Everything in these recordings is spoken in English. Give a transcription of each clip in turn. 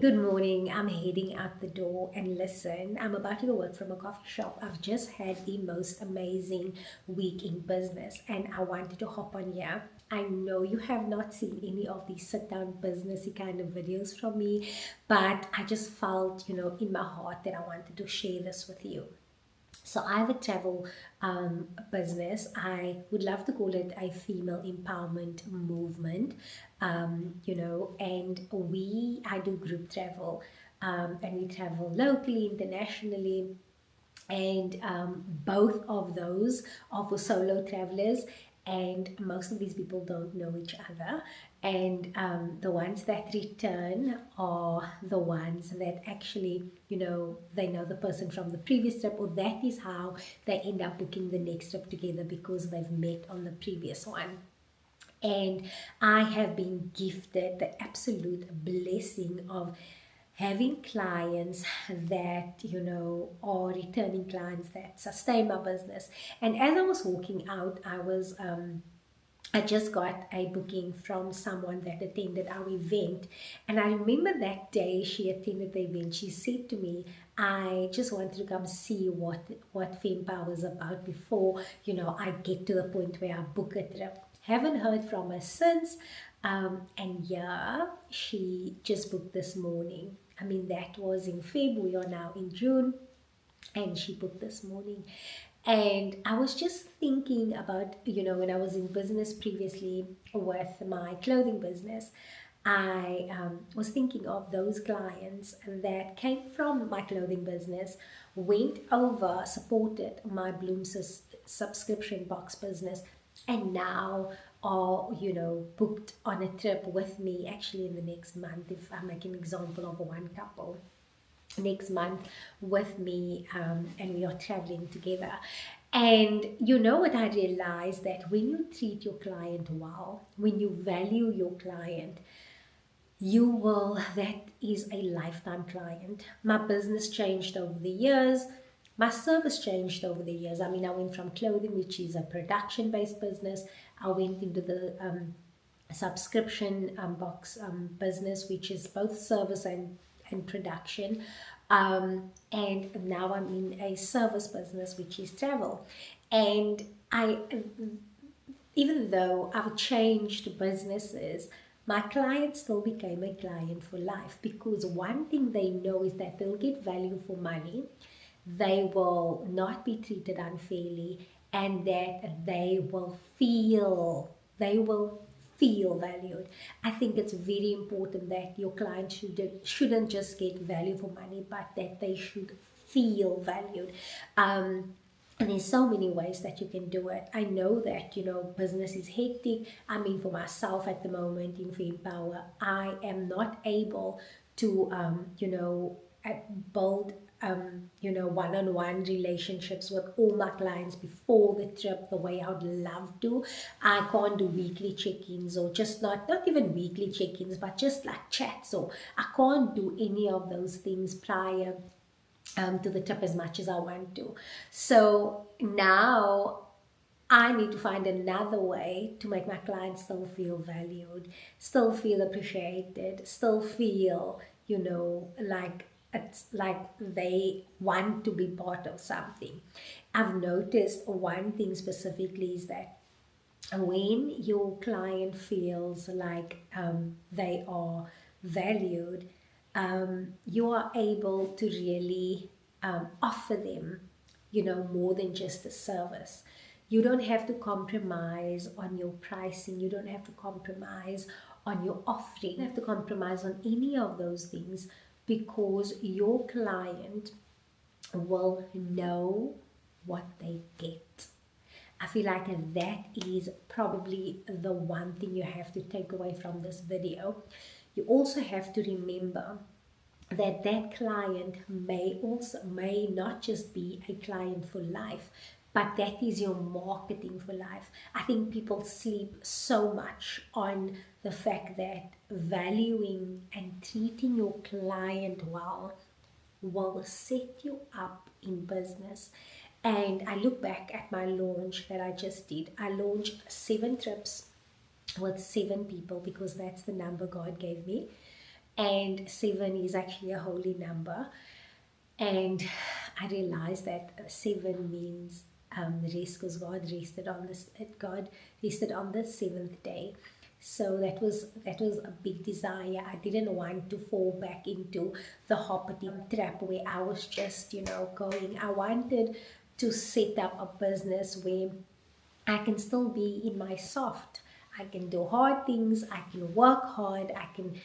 Good morning. I'm heading out the door and listen, I'm about to go work from a coffee shop. I've just had the most amazing week in business and I wanted to hop on here. I know you have not seen any of these sit down businessy kind of videos from me, but I just felt, in my heart that I wanted to share this with you. So I have a travel business. I would love to call it a female empowerment movement, and I do group travel, and we travel locally, internationally, and both of those are for solo travelers, and most of these people don't know each other, and the ones that return are the ones that actually they know the person from the previous trip, or that is how they end up booking the next trip together because they've met on the previous one. And I have been gifted the absolute blessing of having clients that, are returning clients that sustain my business. And as I was walking out, I just got a booking from someone that attended our event. And I remember that day she attended the event, she said to me, I just wanted to come see what FemPower is about before, I get to the point where I book a trip. Haven't heard from her since. And yeah, she just booked this morning. I mean, that was in February, we are now in June, and she booked this morning. And I was just thinking about, when I was in business previously with my clothing business, I was thinking of those clients that came from my clothing business, went over, supported my subscription box business, and now are, booked on a trip with me actually in the next month, if I make an example of one couple next month with me, and we are traveling together. And you know what, I realized that when you treat your client well, when you value your client, that is a lifetime client. My business changed over the years. My service changed over the years. I mean, I went from clothing, which is a production based business. I went into the subscription box business, which is both service and production. And now I'm in a service business, which is travel. And even though I've changed businesses, my client still became a client for life, because one thing they know is that they'll get value for money, they will not be treated unfairly, and that they will feel valued. I think it's very important that your client shouldn't just get value for money, but that they should feel valued. And there's so many ways that you can do it. I know that, business is hectic. I mean, for myself at the moment in FemPower, I am not able to, build, one-on-one relationships with all my clients before the trip the way I would love to. I can't do weekly check-ins, or just not even weekly check-ins, but just like chats. Or I can't do any of those things prior to the trip as much as I want to. So now I need to find another way to make my clients still feel valued, still feel appreciated, still feel, like it's like they want to be part of something. I've noticed one thing specifically is that when your client feels like they are valued, you are able to really offer them, more than just a service. You don't have to compromise on your pricing. You don't have to compromise on your offering. You don't have to compromise on any of those things, because your client will know what they get. I feel like that is probably the one thing you have to take away from this video. You also have to remember that client may not just be a client for life, but that is your marketing for life. I think people sleep so much on the fact that valuing and treating your client well will set you up in business. And I look back at my launch that I just did. I launched 7 trips with 7 people, because that's the number God gave me. and 7 is actually a holy number. And I realized that 7 means rest, because God rested on the seventh day. So that was a big desire. I didn't want to fall back into the hopping trap where I was just, going. I wanted to set up a business where I can still be in my soft. I can do hard things, I can work hard, I can,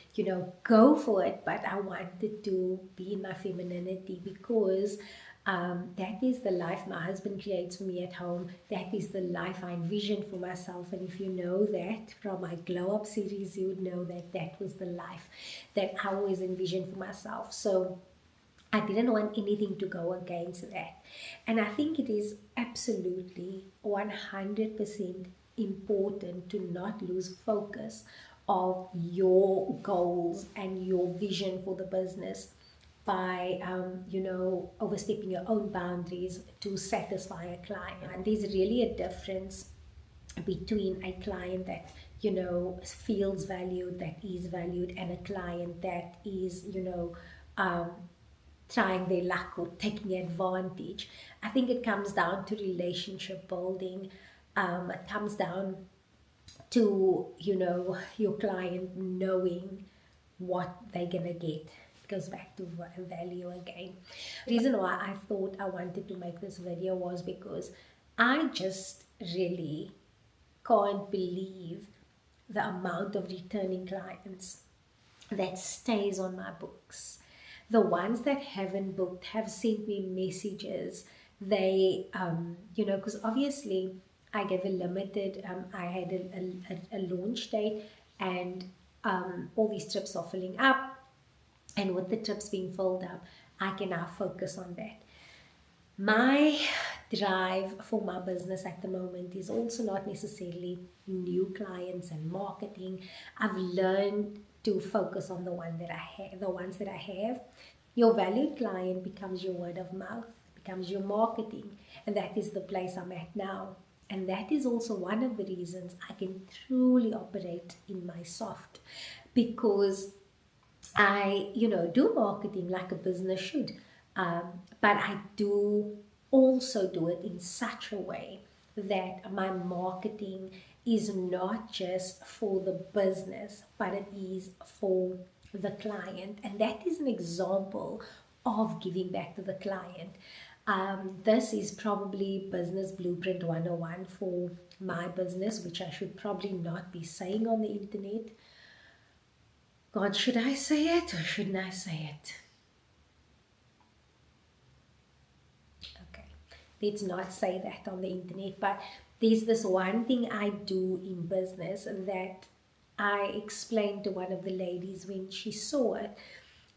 go for it, but I wanted to be in my femininity, because that is the life my husband creates for me at home. That is the life I envisioned for myself. And if you know that from my Glow Up series, you would know that that was the life that I always envisioned for myself. So I didn't want anything to go against that. And I think it is absolutely 100% important to not lose focus of your goals and your vision for the business by, overstepping your own boundaries to satisfy a client. And there's really a difference between a client that feels valued, that is valued, and a client that is um, trying their luck or taking advantage. I think it comes down to relationship building. It comes down to your client knowing what they're gonna get. It goes back to value again. The reason why I thought I wanted to make this video was because I just really can't believe the amount of returning clients that stays on my books. The ones that haven't booked have sent me messages. They, because obviously I gave a limited, I had a launch date, and all these trips are filling up. And with the trips being filled up, I can now focus on that. My drive for my business at the moment is also not necessarily new clients and marketing. I've learned to focus on the ones that I have. Your valued client becomes your word of mouth, becomes your marketing, and that is the place I'm at now. And that is also one of the reasons I can truly operate in my soft, because I, do marketing like a business should, but I do also do it in such a way that my marketing is not just for the business, but it is for the client. And that is an example of giving back to the client. This is probably Business Blueprint 101 for my business, which I should probably not be saying on the internet. God, should I say it or shouldn't I say it? Okay, let's not say that on the internet, but there's this one thing I do in business that I explained to one of the ladies when she saw it,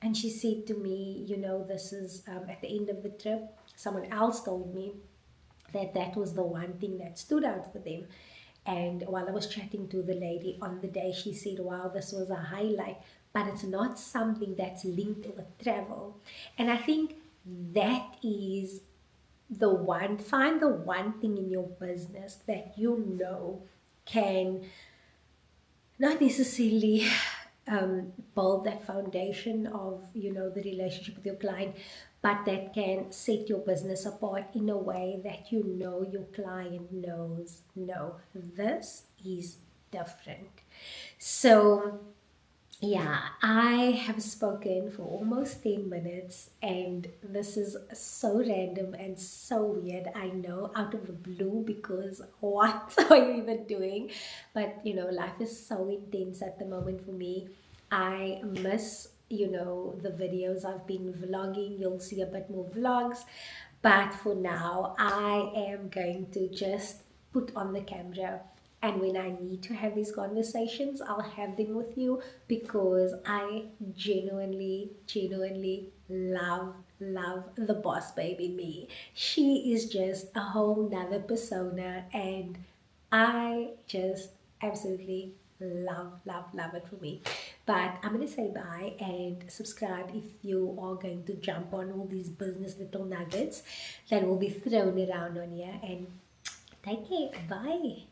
and she said to me, this is at the end of the trip, someone else told me that was the one thing that stood out for them. And while I was chatting to the lady on the day, she said, wow, this was a highlight, but it's not something that's linked with travel. And I think that is find the one thing in your business that can not necessarily build that foundation of the relationship with your client, but that can set your business apart in a way that your client knows, no, this is different. So yeah, I have spoken for almost 10 minutes, and this is so random and so weird. I know, out of the blue, because what are you even doing? But life is so intense at the moment for me. I miss, the videos. I've been vlogging. You'll see a bit more vlogs. But for now, I am going to just put on the camera, and when I need to have these conversations, I'll have them with you, because I genuinely love the boss baby me. She is just a whole nother persona, and I just absolutely love it for me. But I'm going to say bye and subscribe if you are going to jump on all these business little nuggets that will be thrown around on here. And take care. Bye.